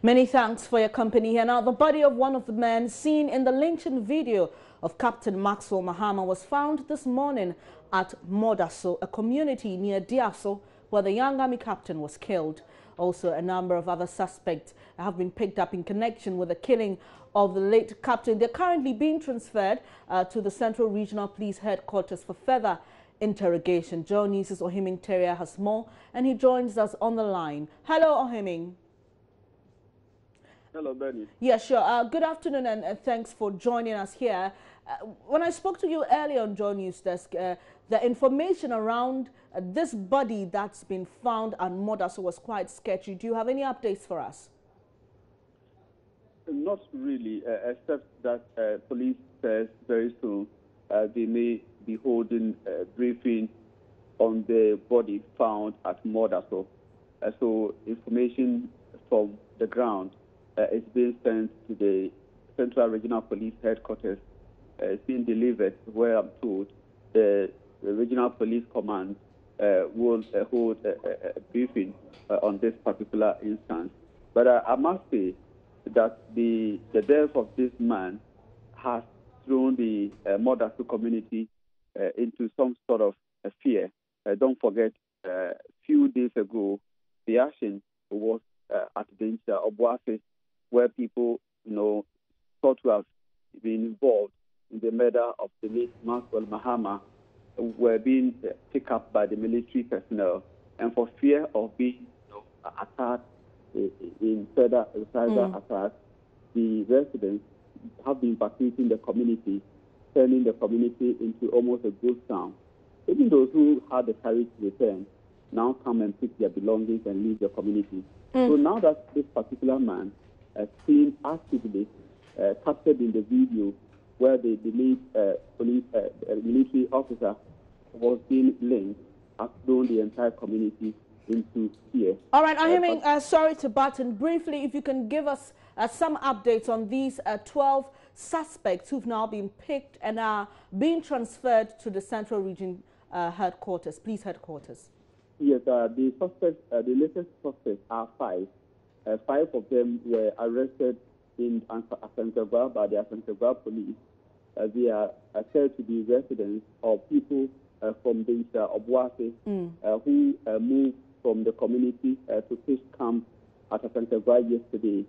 Many thanks for your company here. Now, the body of one of the men seen in the lynching video of Captain Maxwell Mahama was found this morning at Modaso, a community near Diaso, where the young army captain was killed. Also, a number of other suspects have been picked up in connection with the killing of the late captain. They're currently being transferred to the Central Regional Police Headquarters for further interrogation. JoyNews' Ohiming Terrier has more, and he joins us on the line. Hello, Ohiming. Hello, Benny. Yeah, sure. Good afternoon, and thanks for joining us here. When I spoke to you earlier on JoyNews Desk, the information around this body that's been found at Modaso was quite sketchy. Do you have any updates for us? Not really, except that police says very soon they may be holding a briefing on the body found at Modaso. So information from the ground is being sent to the Central Regional Police Headquarters. It's being delivered where I'm told the Regional Police Command will hold a briefing on this particular instance. But I must say that the death of this man has thrown the Modaso community into some sort of fear. Don't forget, a few days ago, the action was at the Obuasi, where people, thought to have been involved in the murder of the late Maxwell Mahama were being picked up by the military personnel, and for fear of being attacked in further attacks, the residents have been evacuating the community, turning the community into almost a ghost town. Even those who had the courage to return now come and pick their belongings and leave the community. So now that this particular man seen actively captured in the video where the lead military officer was being linked, has thrown the entire community into fear. All right, Ohiming, sorry to butt in. Briefly, if you can give us some updates on these 12 suspects who've now been picked and are being transferred to the Central Region Headquarters, Police Headquarters. Yes, the suspects, the latest suspects are 5. 5 of them were arrested in Asankagwa by the Asankagwa police. They are said to be residents of people from the Obuasi who moved from the community to pitch camp at Asankagwa yesterday.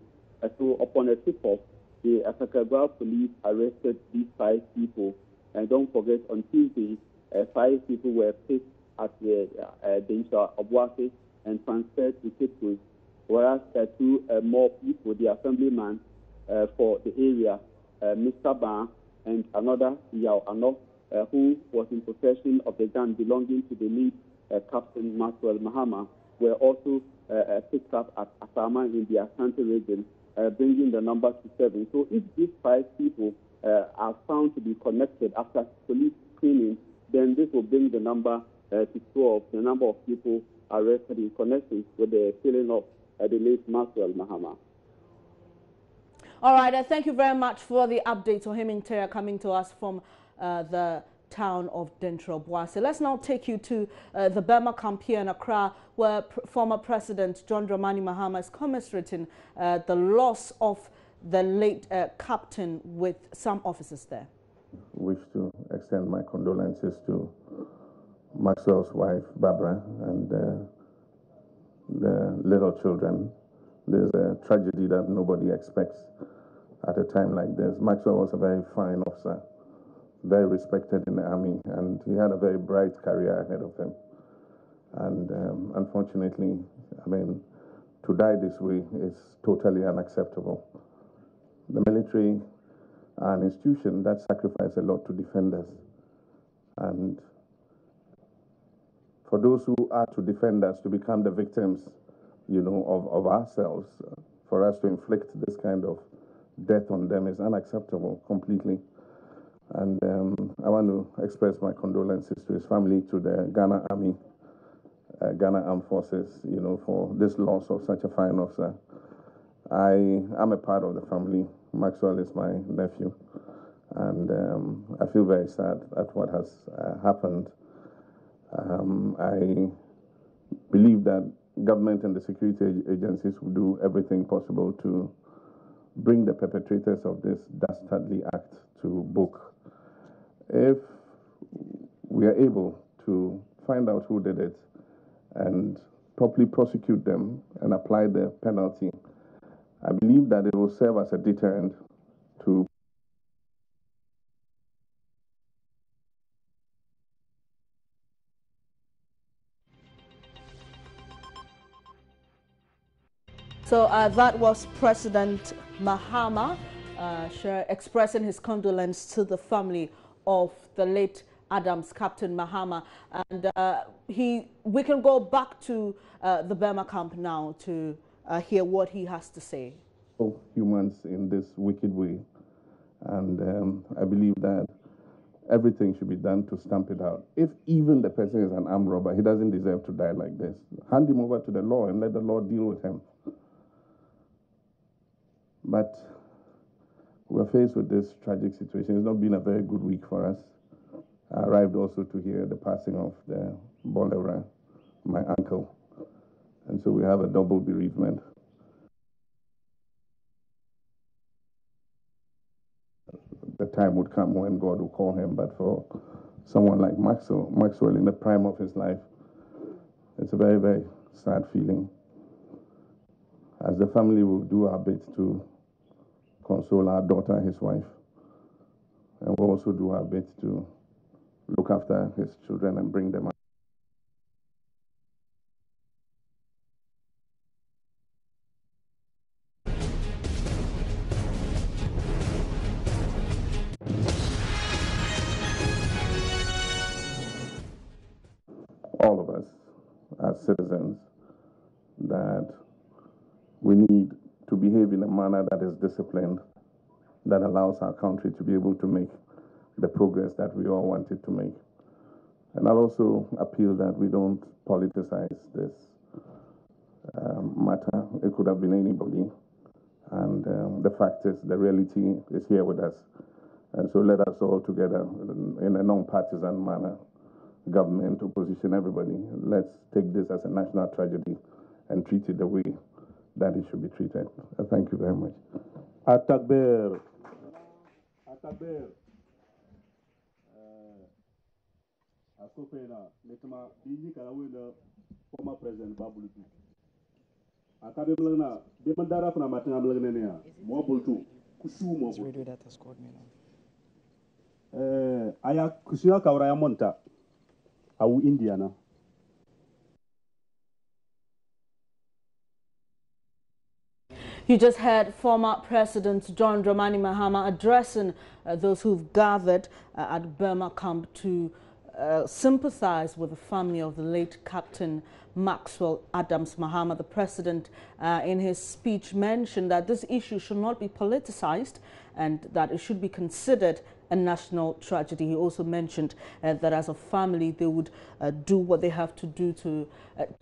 So upon a tip-off, the Asankagwa police arrested these 5 people. And don't forget, on Tuesday, 5 people were picked at the Obuasi and transferred to Kitwe, whereas 2 more people, the assemblyman for the area, Mr. Ban, and another Yao Ano, who was in possession of the gun belonging to the lead Captain Maxwell Mahama, were also picked up at Asama in the Asante region, bringing the number to 7. So if these 5 people are found to be connected after police screening, then this will bring the number to 12, the number of people arrested in connection with the killing of the late Maxwell Mahama. All right, thank you very much for the updates. Ohiming Terrier coming to us from the town of Dentro Boise. Let's now take you to the Burma camp here in Accra, where former President John Dramani Mahama is commiserating the loss of the late captain with some officers there. Wish to extend my condolences to Maxwell's wife, Barbara, and the little children. There's a tragedy that nobody expects at a time like this. Maxwell was a very fine officer, very respected in the army, and he had a very bright career ahead of him. And unfortunately, to die this way is totally unacceptable. The military are an institution that sacrifices a lot to defend us. And for those who are to defend us to become the victims, of ourselves, for us to inflict this kind of death on them is unacceptable completely. And I want to express my condolences to his family, to the Ghana Army, Ghana Armed Forces, for this loss of such a fine officer. I am a part of the family. Maxwell is my nephew. And I feel very sad at what has happened. I believe that government and the security agencies will do everything possible to bring the perpetrators of this dastardly act to book. If we are able to find out who did it and properly prosecute them and apply the penalty, I believe that it will serve as a deterrent to So that was President Mahama expressing his condolence to the family of the late Adams, Captain Mahama. And we can go back to the Burma camp now to hear what he has to say. Humans in this wicked way. And I believe that everything should be done to stamp it out. If even the person is an armed robber, he doesn't deserve to die like this. Hand him over to the law and let the law deal with him. But we're faced with this tragic situation. It's not been a very good week for us. I arrived also to hear the passing of the Bolera, my uncle. And so we have a double bereavement. The time would come when God will call him, but for someone like Maxwell in the prime of his life, it's a very, very sad feeling. As the family will do our bit to console our daughter, his wife, and we'll also do our bit to look after his children and bring them up. All of us as citizens, that we need to behave in a manner that is disciplined, that allows our country to be able to make the progress that we all want it to make. And I'll also appeal that we don't politicize this matter. It could have been anybody. And the fact is, the reality is here with us. And so let us all together, in a non-partisan manner, government, opposition, everybody, let's take this as a national tragedy and treat it the way that it should be treated. Thank you very much. Atakber. Asopena, Nekama, Bini Karawina, former President Babulutu. Akabemlana, Demandara from Matanamlania, Mobultu, Kusu Mobu. Radio that has called me now. Aya Kusia Kauraya Monta, Awu Indiana. You just heard former President John Dramani Mahama addressing those who've gathered at Burma camp to sympathize with the family of the late Captain Maxwell Adams Mahama. The president, in his speech, mentioned that this issue should not be politicized and that it should be considered a national tragedy. He also mentioned that as a family, they would do what they have to do to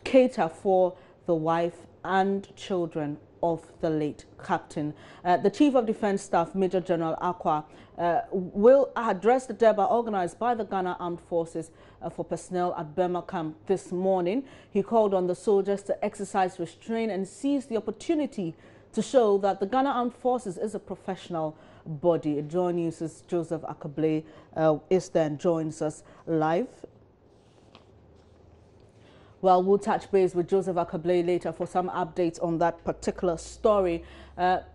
cater for the wife and children of the late captain. The Chief of Defence Staff, Major General Akwa, will address the Durbar organized by the Ghana Armed Forces for personnel at Burma camp this morning. He called on the soldiers to exercise restraint and seize the opportunity to show that the Ghana Armed Forces is a professional body. JoyNews' Joseph Akable is there and joins us live. Well, we'll touch base with Joseph Akable later for some updates on that particular story.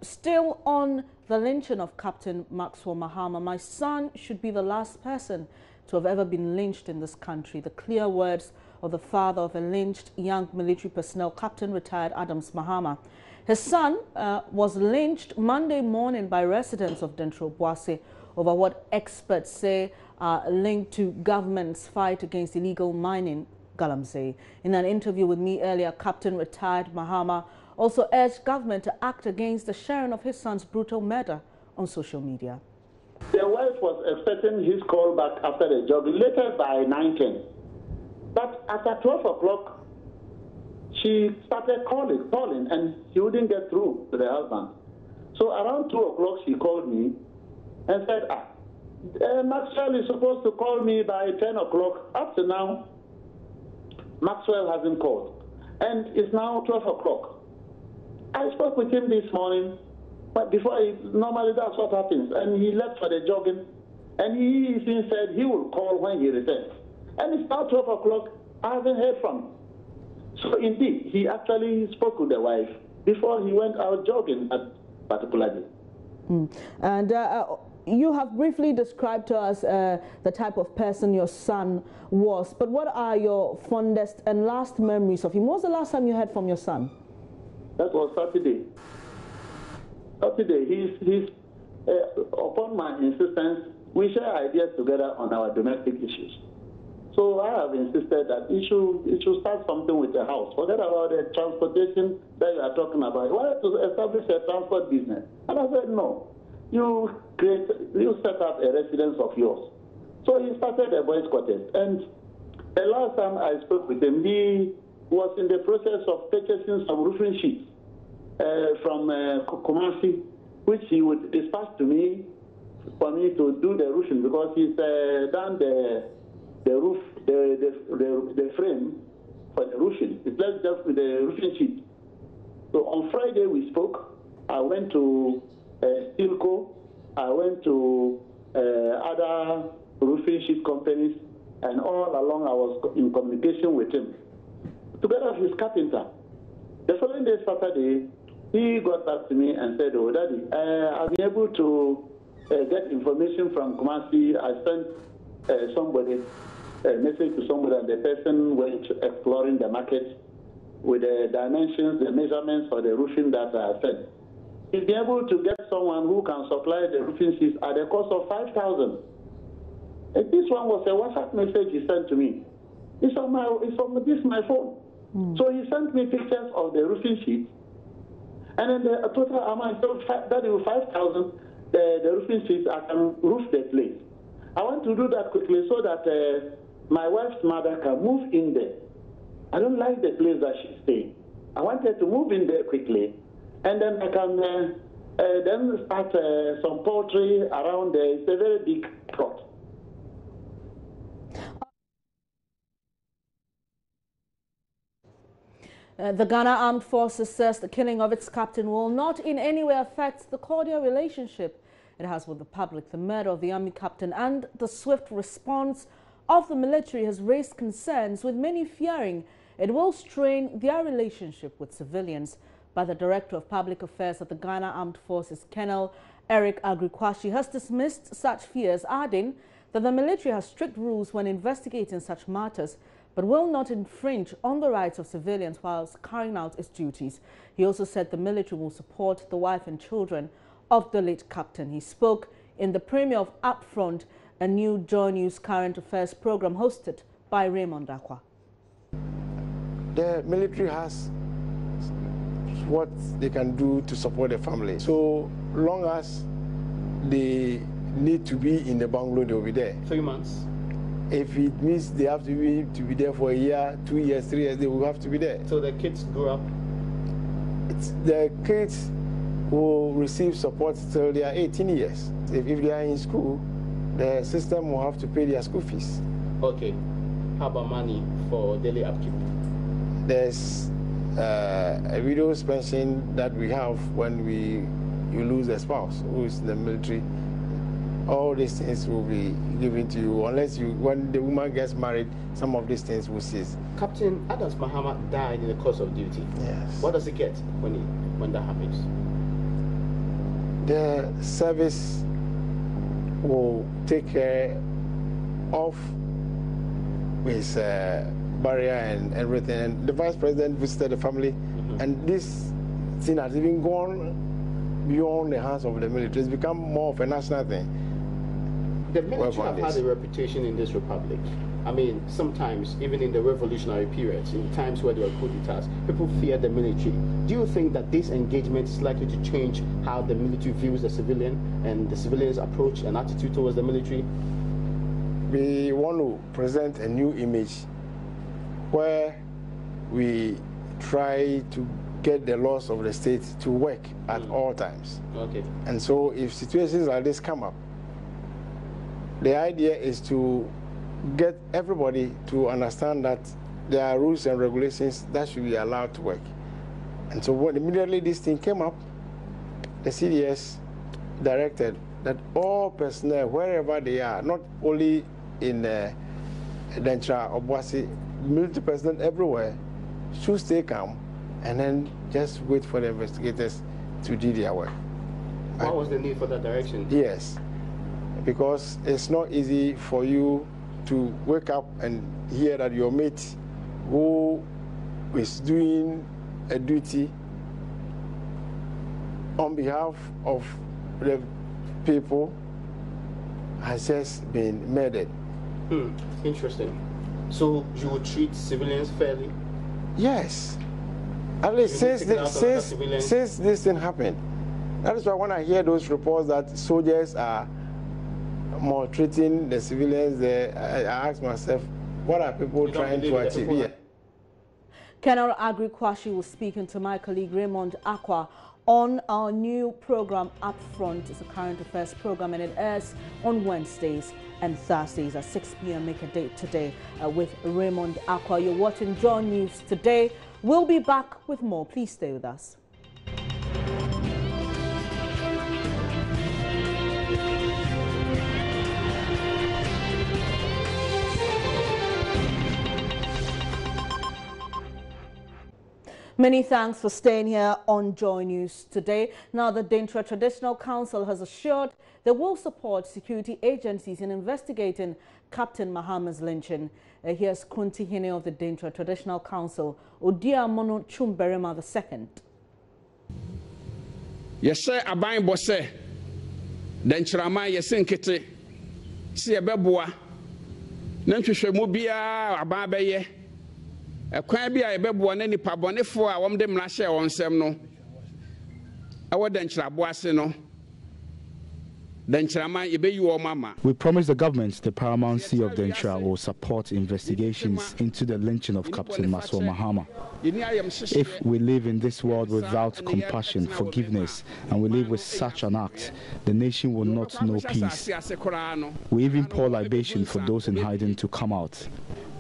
Still on the lynching of Captain Maxwell Mahama, my son should be the last person to have ever been lynched in this country. The clear words of the father of a lynched young military personnel, Captain retired Adams Mahama. His son was lynched Monday morning by residents of Dentro Boise over what experts say are linked to government's fight against illegal mining. Galamsey. In an interview with me earlier, Captain retired Mahama also urged government to act against the sharing of his son's brutal murder on social media. The wife was expecting his call back after the job, later by 9:10. But after 12 o'clock, she started calling, and he wouldn't get through to the husband. So around 2 o'clock, she called me and said, Maxwell is supposed to call me by 10 o'clock. Up to now, Maxwell hasn't called. And it's now 12 o'clock. I spoke with him this morning, but normally that's what happens. And he left for the jogging, and he even said he will call when he returns. And it's now 12 o'clock, I haven't heard from him. So indeed, he actually spoke with the wife before he went out jogging that particular day. And you have briefly described to us the type of person your son was, but what are your fondest and last memories of him? When was the last time you heard from your son? That was Saturday. He's upon my insistence, we share ideas together on our domestic issues. So I have insisted that it should start something with the house. Forget about the transportation that you are talking about. I wanted to establish a transport business. And I said, no, you set up a residence of yours. So he started a boys' quarters. And the last time I spoke with him, he was in the process of purchasing some roofing sheets from Kumasi, which he would dispatch to me for me to do the roofing, because he's done the roof, the frame for the roofing. It's left just with the roofing sheet. So on Friday we spoke. I went to Stilco. I went to other roofing sheet companies, and all along I was in communication with him. Together with his carpenter. The following day, Saturday, he got back to me and said, "Oh, Daddy, I've been able to get information from Kumasi. I sent somebody a message to somebody, and the person went exploring the market with the dimensions, the measurements for the roofing that I sent. He's been able to get someone who can supply the roofing sheets at the cost of 5,000. And this one was a WhatsApp message he sent to me. It's from my phone. So he sent me pictures of the roofing sheets, and then the total amount, that is 5,000. The roofing sheets, I can roof the place. I want to do that quickly so that my wife's mother can move in there. I don't like the place that she's staying. I want her to move in there quickly, and then I can then start some poultry around there. It's a very big plot." The Ghana Armed Forces says the killing of its captain will not in any way affect the cordial relationship it has with the public. The murder of the army captain and the swift response of the military has raised concerns, with many fearing it will strain their relationship with civilians. But the Director of Public Affairs of the Ghana Armed Forces, Colonel Eric Agrikwashi, has dismissed such fears, adding that the military has strict rules when investigating such matters, but will not infringe on the rights of civilians whilst carrying out its duties. He also said the military will support the wife and children of the late captain. He spoke in the premiere of Upfront, a new JoyNews current affairs program hosted by Raymond Akwa. The military has what they can do to support the family. So long as they need to be in the bungalow, they'll be there. 3 months. If it means they have to be there for a year, 2 years, 3 years, they will have to be there. So the kids grow up? The kids will receive support till they are 18 years. If they are in school, the system will have to pay their school fees. Okay. How about money for daily upkeep? There's a widow's pension that we have when you lose a spouse who is in the military. All these things will be given to you unless when the woman gets married, some of these things will cease. Captain Adams Mahama died in the course of duty. Yes. What does he get when that happens? The service will take care of his barrier and everything. And the Vice President visited the family, and this thing has even gone beyond the hands of the military. It's become more of a national thing. The military have had a reputation in this republic. I mean, sometimes, even in the revolutionary periods, in times where there were coup d'etats, people fear the military. Do you think that this engagement is likely to change how the military views the civilian and the civilian's approach and attitude towards the military? We want to present a new image where we try to get the laws of the state to work at all times. Okay. And so if situations like this come up, the idea is to get everybody to understand that there are rules and regulations that should be allowed to work. And so when immediately this thing came up, the CDS directed that all personnel, wherever they are, not only in Dentra or Boise, military personnel everywhere, should stay calm and then just wait for the investigators to do their work. What was the need for that direction? Yes, because it's not easy for you to wake up and hear that your mate who is doing a duty on behalf of the people has just been murdered. Interesting. So you would treat civilians fairly? Yes. At least since this thing happened. That is why when I hear those reports that soldiers are maltreating the civilians there, I ask myself, what are people trying to achieve here? Colonel Agri Kwashi was speaking to my colleague Raymond Akwa on our new program Upfront. It's a current affairs program and it airs on Wednesdays and Thursdays at 6 p.m. Make a date today with Raymond Akwa. You're watching Joy News today. We'll be back with more. Please stay with us. Many thanks for staying here on Joy News today. Now, the Dentra Traditional Council has assured they will support security agencies in investigating Captain Mahama's lynching. Here's Kunti Hine of the Dentra Traditional Council, Odia Mono Chumberema II. Yes, sir, Abain Bosse, Dentrama, yes, in Kitty, see a beboa, Nantusha Mubia, Ababaye. A crime be a baby one any pabone for a woman them last year on some no. Our denture boasino. Dentrama, you be your mama. We promise the government the paramountcy of Dentra will support investigations into the lynching of Captain Maswa Mahama. If we live in this world without compassion, forgiveness, and we live with such an act, the nation will not know peace. We even pour libation for those in hiding to come out.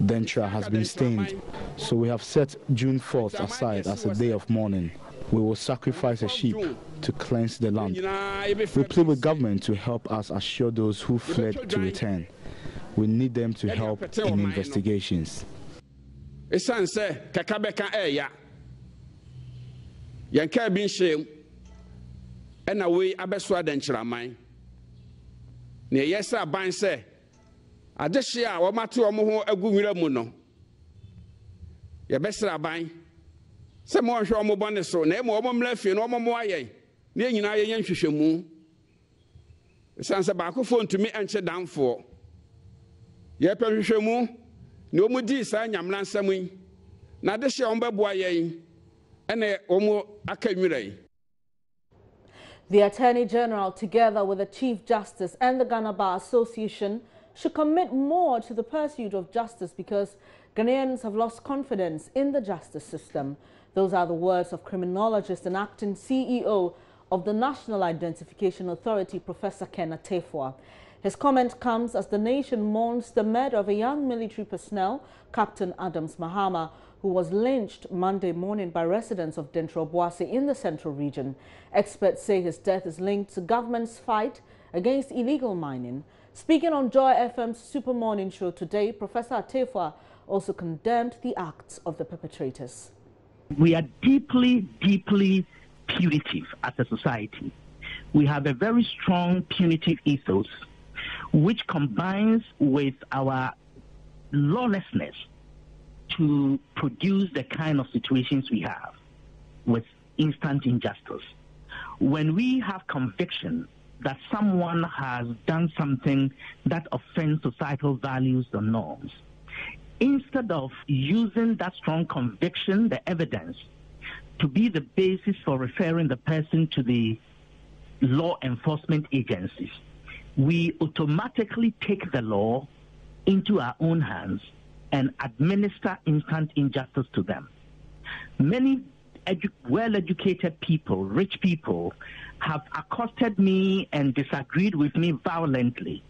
Dentra has been stained, so we have set June 4th aside as a day of mourning. We will sacrifice a sheep to cleanse the land. We plead with government to help us assure those who fled to return. We need them to help in investigations. Esanse kakabeka eya yanka bi nhye ena we abeso adanchiraman ne yesa ban se adehye a wo mate wo ho agu nwira mu no ye besra ban se mo hwe wo bone so na mo mra fie no mo ayen ne nyina ye nhwehwemu esanse ba akofo ntumi enche danfo ye pe hwehwemu ne omu di sa nyamla nsam yi na de hye on beboa yen ene omu aka nwira. The Attorney General, together with the Chief Justice and the Ghana Bar Association, should commit more to the pursuit of justice because Ghanaians have lost confidence in the justice system. Those are the words of criminologist and acting CEO of the National Identification Authority, Professor Ken Atefua. His comment comes as the nation mourns the murder of a young military personnel, Captain Adams Mahama, who was lynched Monday morning by residents of Dentra Boise in the central region. Experts say his death is linked to government's fight against illegal mining. Speaking on Joy FM's Super Morning Show today, Professor Atefua also condemned the acts of the perpetrators. We are deeply, deeply punitive as a society. We have a very strong punitive ethos, which combines with our lawlessness to produce the kind of situations we have with instant injustice. When we have conviction that someone has done something that offends societal values or norms, instead of using that strong conviction, the evidence, to be the basis for referring the person to the law enforcement agencies, we automatically take the law into our own hands and administer instant injustice to them. Many well-educated people, rich people, have accosted me and disagreed with me violently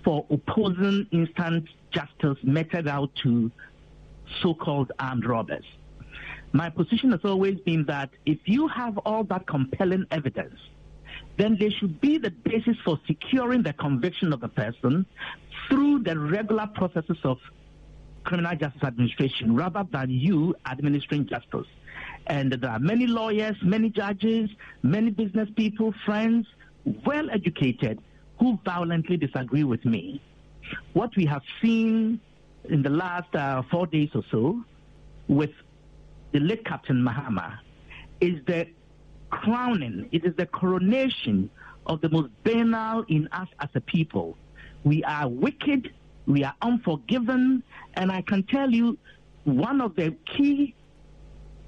for opposing instant justice meted out to so-called armed robbers. My position has always been that if you have all that compelling evidence, then there should be the basis for securing the conviction of the person through the regular processes of criminal justice administration rather than you administering justice. And there are many lawyers, many judges, many business people, friends, well-educated, who violently disagree with me. What we have seen in the last 4 days or so with the late Captain Mahama is the crowning, it is the coronation of the most banal in us as a people. We are wicked, we are unforgiven, and I can tell you one of the key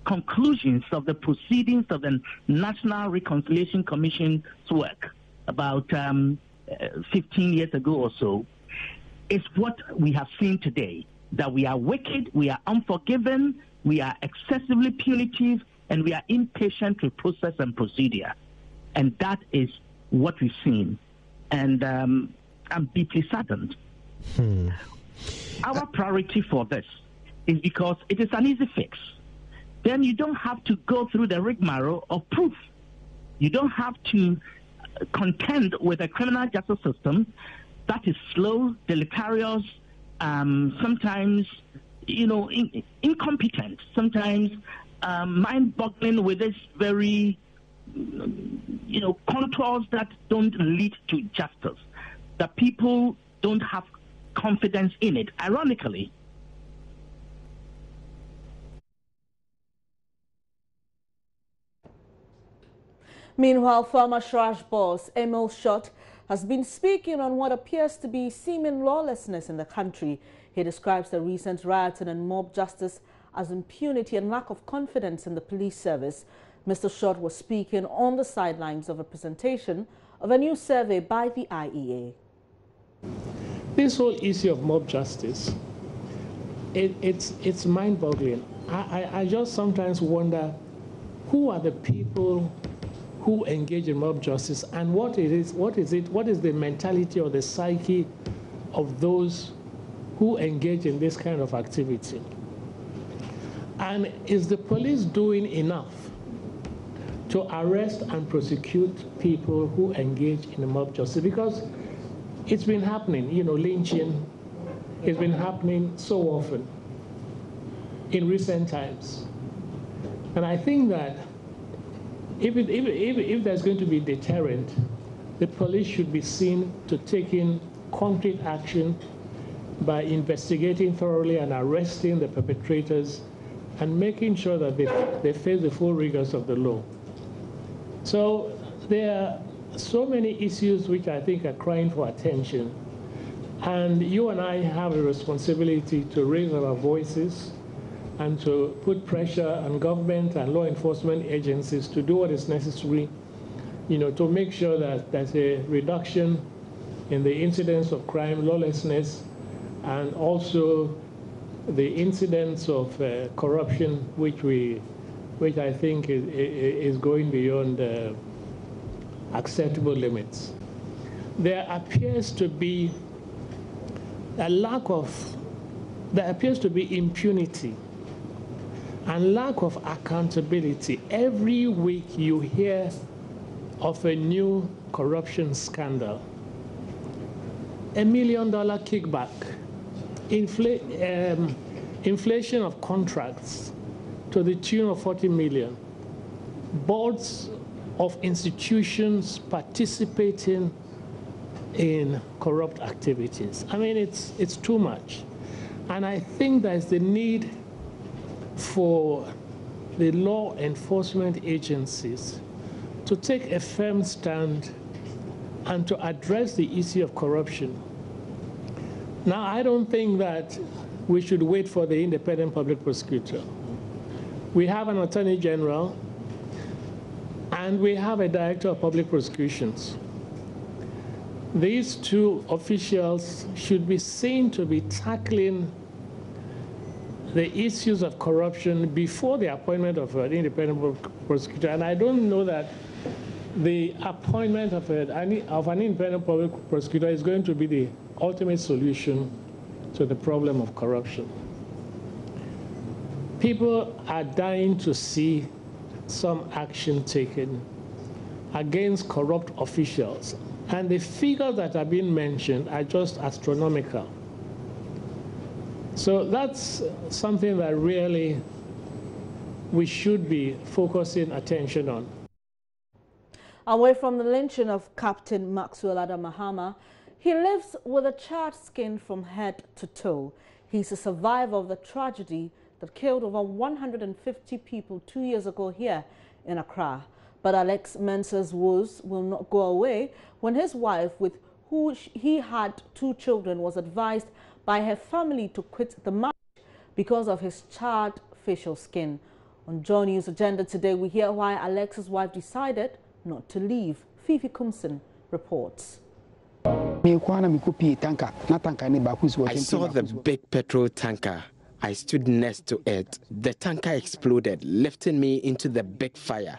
conclusions of the proceedings of the National Reconciliation Commission's work about 15 years ago or so is what we have seen today, that we are wicked, we are unforgiven, we are excessively punitive, and we are impatient with process and procedure. And that is what we've seen. And I'm deeply saddened. Our priority for this is because it is an easy fix. Then you don't have to go through the rigmarole of proof. You don't have to contend with a criminal justice system that is slow, deleterious, sometimes, incompetent, sometimes mind-boggling with this very, contours that don't lead to justice. That people don't have confidence in it. Ironically, meanwhile, former Shraj boss Emil Shott has been speaking on what appears to be seeming lawlessness in the country. He describes the recent rioting and mob justice as impunity and lack of confidence in the police service. Mr. Shott was speaking on the sidelines of a presentation of a new survey by the IEA. This whole issue of mob justice, it's mind-boggling. I just sometimes wonder who are the people who engage in mob justice and what is the mentality or the psyche of those who engage in this kind of activity. And is the police doing enough to arrest and prosecute people who engage in mob justice? Because it's been happening, lynching, it's been happening so often in recent times. And I think that if there's going to be deterrent, the police should be seen to taking concrete action by investigating thoroughly and arresting the perpetrators and making sure that they face the full rigors of the law. So there are so many issues which I think are crying for attention. And you and I have a responsibility to raise our voices and to put pressure on government and law enforcement agencies to do what is necessary, to make sure that there's a reduction in the incidence of crime, lawlessness, and also the incidence of corruption, which I think is going beyond acceptable limits. There appears to be impunity and lack of accountability. Every week you hear of a new corruption scandal. $1 million kickback, inflation of contracts to the tune of 40 million, boards of institutions participating in corrupt activities. I mean, it's too much. And I think there's the need for the law enforcement agencies to take a firm stand and to address the issue of corruption. Now, I don't think that we should wait for the independent public prosecutor. We have an attorney general and we have a director of public prosecutions. These two officials should be seen to be tackling the issues of corruption before the appointment of an independent prosecutor. And I don't know that the appointment of an independent public prosecutor is going to be the ultimate solution to the problem of corruption. people are dying to see some action taken against corrupt officials. And the figures that are being mentioned are just astronomical. So that's something that really we should be focusing attention on. Away from the lynching of Captain Maxwell Mahama, he lives with a charred skin from head to toe. He's a survivor of the tragedy that killed over 150 people 2 years ago here in Accra. But Alex Mensah's woes will not go away when his wife, with who he had 2 children, was advised by her family to quit the marriage because of his charred facial skin. On JoyNews Agenda today, we hear why Alex's wife decided not to leave. Fifi Kumson reports. I saw the big petrol tanker. I stood next to it. The tanker exploded, lifting me into the big fire.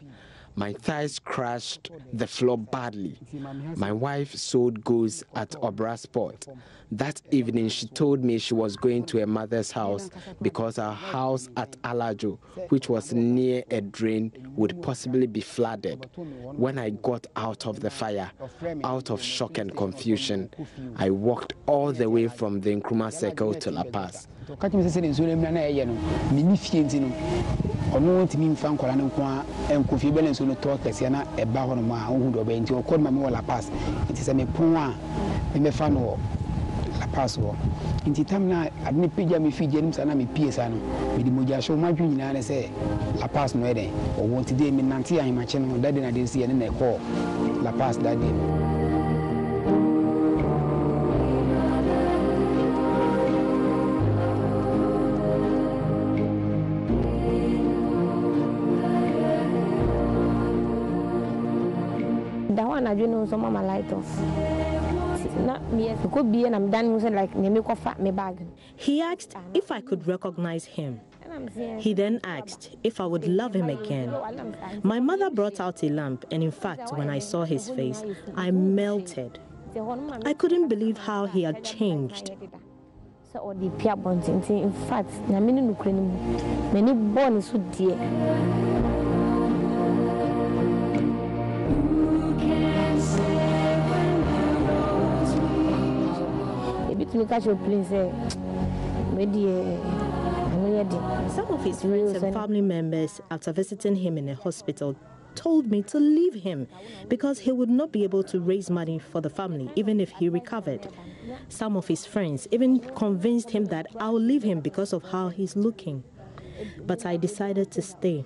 My thighs crashed the floor badly. My wife sold goods at Obra Sport. That evening, she told me she was going to her mother's house because our house at Alajo, which was near a drain, would possibly be flooded. When I got out of the fire, out of shock and confusion, I walked all the way from the Nkrumah Circle to La Paz. La Paz inti tamna adni pija mi fi jenim sana mi pie sana mi di moja show ma dwun nyina se La Paz no eden o wonti de mi nante an ma che no dade na de si ne ko La Paz dade. That one I know some of my light off. He asked if I could recognize him. He then asked if I would love him again. My mother brought out a lamp, and in fact, when I saw his face, I melted. I couldn't believe how he had changed. In fact, many born so dear. Some of his friends and family members, after visiting him in a hospital, told me to leave him because he would not be able to raise money for the family even if he recovered. Some of his friends even convinced him that I'll leave him because of how he's looking. But I decided to stay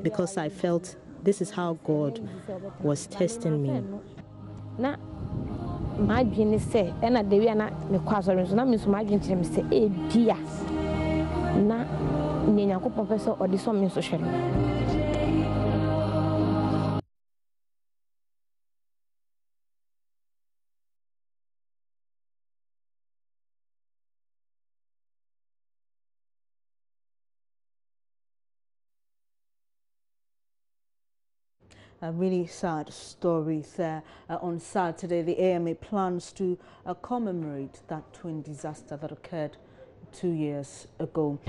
because I felt this is how God was testing me. My dream say, and at the way na me kwasori so na me so my dream tell me say e dia na nyanko professor odi me so hwe. A really sad story there. On Saturday, the AMA plans to commemorate that twin disaster that occurred 2 years ago.